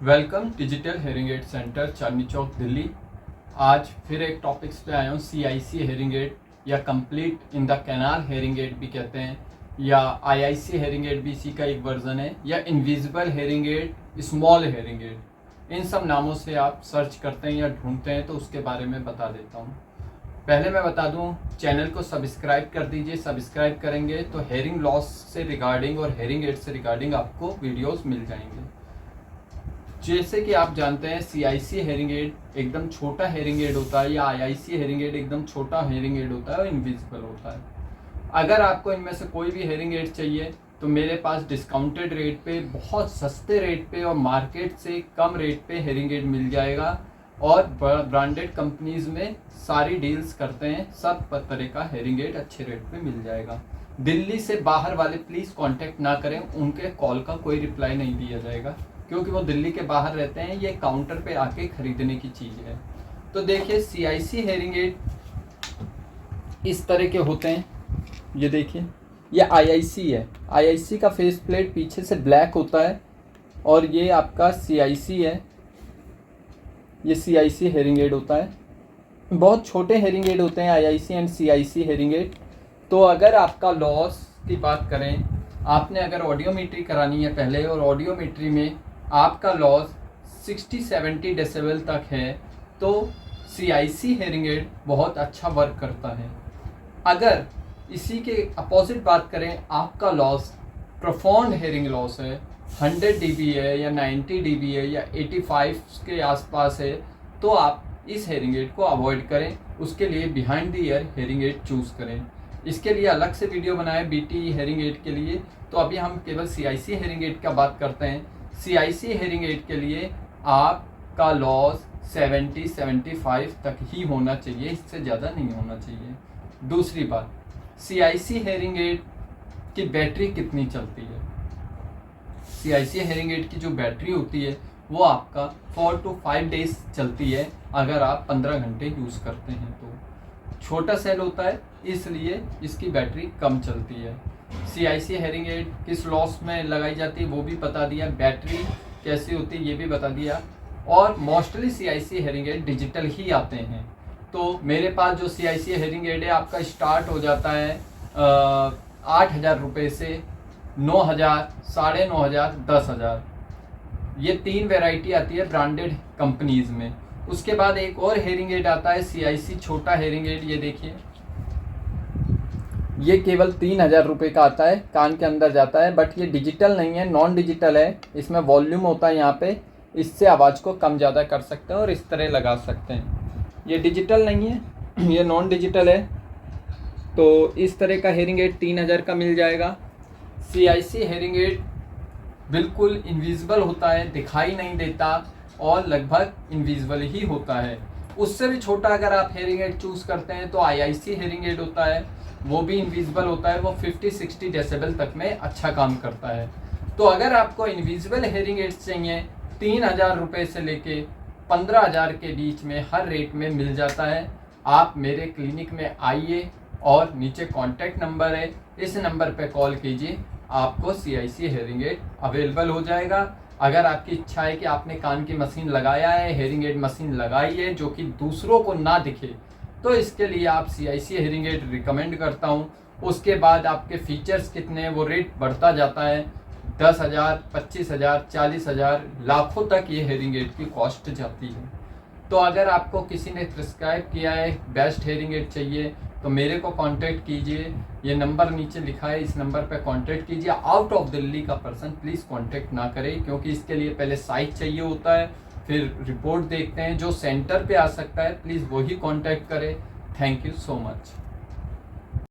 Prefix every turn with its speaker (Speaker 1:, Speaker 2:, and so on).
Speaker 1: Welcome digital hearing aid centre Chandni Chowk Delhi. आज फिर एक टॉपिक्स पे आया हूँ। CIC हेयरिंग एड या complete in the canal hearing aid भी कहते हैं, या IIC हेयरिंग एड भी इसी का एक वर्जन है, या invisible hearing aid, small hearing aid, इन सब नामों से आप सर्च करते हैं या ढूंढते हैं तो उसके बारे में बता देता हूँ। पहले मैं बता दूं, चैनल को सब्सक्राइब कर दीजिए। सब्सक्राइब करेंगे तो हेयरिंग लॉस से रिगार्डिंग और हेयरिंग एड से रिगार्डिंग आपको वीडियोस मिल जाएंगे। जैसे कि आप जानते हैं CIC हेयरिंग एड एकदम छोटा हेयरिंग एड होता है, या IIC हेयरिंग एड एकदम छोटा हेयरिंग एड होता है और इनविजिबल होता है। अगर आपको इनमें से कोई भी हेयरिंग एड चाहिए तो मेरे पास डिस्काउंटेड रेट पे, बहुत सस्ते रेट पे और मार्केट से कम रेट पे हेयरिंग एड मिल जाएगा, और ब्रांडेड कंपनीज में सारी डील्स करते हैं। सब तरह का हेयरिंग एड अच्छे रेट पे मिल जाएगा। दिल्ली से बाहर वाले प्लीज़ कांटेक्ट ना करें, उनके कॉल का कोई रिप्लाई नहीं दिया जाएगा क्योंकि वो दिल्ली के बाहर रहते हैं। ये काउंटर पे आके खरीदने की चीज़ है। तो देखिए, CIC हेयरिंग एड इस तरह के होते हैं। ये देखिए, ये IIC है। IIC का फेस प्लेट पीछे से ब्लैक होता है, और ये आपका CIC है। ये CIC हेयरिंग एड होता है। बहुत छोटे हेयरिंग एड होते हैं IIC and CIC hearing add. तो अगर आपका लॉस की बात करें, आपने अगर ऑडियोमेट्री करानी है पहले, और ऑडियोमेट्री में आपका लॉस 60-70 डेसिबल तक है, तो CIC हेयरिंग एड बहुत अच्छा वर्क करता है। अगर इसी के अपोजिट बात करें, आपका लॉस प्रोफाउंड हेयरिंग लॉस है, 100 dB है या 90 dB है या 85 के आसपास है, तो आप इस हेयरिंग एड को अवॉइड करें। उसके लिए behind the year hearing aid choose करें। इसके लिए अलग से वीडियो बनाए BTE हेयरिंग एड के लिए। तो अभी हम केवल CIC हेयरिंग एड का बात करते हैं। CIC हेयरिंग एड के लिए आपका लॉस 70-75 तक ही होना चाहिए, इससे ज़्यादा नहीं होना चाहिए। दूसरी बात, CIC हेयरिंग एड की बैटरी कितनी चलती है। CIC हेयरिंग एड की जो बैटरी होती है वो आपका 4 to 5 डेज चलती है, अगर आप 15 घंटे यूज़ करते हैं तो। छोटा सेल होता है इसलिए इसकी बैटरी कम चलती है। CIC हेयरिंग एड किस लॉस में लगाई जाती है वो भी बता दिया, बैटरी कैसी होती है ये भी बता दिया, और mostly CIC hearing aid digital ही आते हैं। तो मेरे पास जो CIC हेयरिंग एड है आपका स्टार्ट हो जाता है 8,000 रुपये से 9,000, 9,500, 10,000। ये 3 वैरायटी आती है ब्रांडेड कंपनीज में। उसके बाद एक और हेयरिंग एड आता है CIC छोटा हेयरिंग एड। ये देखिए, ये केवल 3,000 रुपये का आता है, कान के अंदर जाता है, बट ये डिजिटल नहीं है, नॉन डिजिटल है। इसमें वॉल्यूम होता है यहाँ पे, इससे आवाज़ को कम ज़्यादा कर सकते हैं और इस तरह लगा सकते हैं। ये डिजिटल नहीं है, ये नॉन डिजिटल है। तो इस तरह का हेयरिंग एड 3,000 का मिल जाएगा। CIC हेयरिंग एड बिल्कुल इनविजिबल होता है, दिखाई नहीं देता और लगभग इनविजिबल ही होता है। उससे भी छोटा अगर आप हेयरिंग एड चूज़ करते हैं तो IIC हेयरिंग एड होता है, वो भी इनविजिबल होता है। वो 50-60 डेसिबल तक में अच्छा काम करता है। तो अगर आपको इनविजिबल हेयरिंग एड्स चाहिए, 3,000 रुपये से लेके 15,000 के बीच में हर रेट में मिल जाता है। आप मेरे क्लिनिक में आइए, और नीचे कॉन्टैक्ट नंबर है, इस नंबर पर कॉल कीजिए, आपको CIC हेयरिंग एड अवेलेबल हो जाएगा। अगर आपकी इच्छा है कि आपने कान की मशीन लगाया है, हेयरिंग एड मशीन लगाई है जो कि दूसरों को ना दिखे, तो इसके लिए आप CIC हेयरिंग एड रिकमेंड करता हूँ। उसके बाद आपके फीचर्स कितने हैं वो रेट बढ़ता जाता है। 10,000, 25,000, 40,000, लाखों तक ये हेयरिंग एड की कॉस्ट जाती है। तो अगर आपको किसी ने प्रिस्क्राइब किया है बेस्ट हेयरिंग एड चाहिए तो मेरे को कांटेक्ट कीजिए। ये नंबर नीचे लिखा है, इस नंबर पर कांटेक्ट कीजिए। आउट ऑफ दिल्ली का पर्सन प्लीज़ कांटेक्ट ना करें, क्योंकि इसके लिए पहले साइट चाहिए होता है, फिर रिपोर्ट देखते हैं। जो सेंटर पे आ सकता है प्लीज़ वही कांटेक्ट करें। Thank you so much.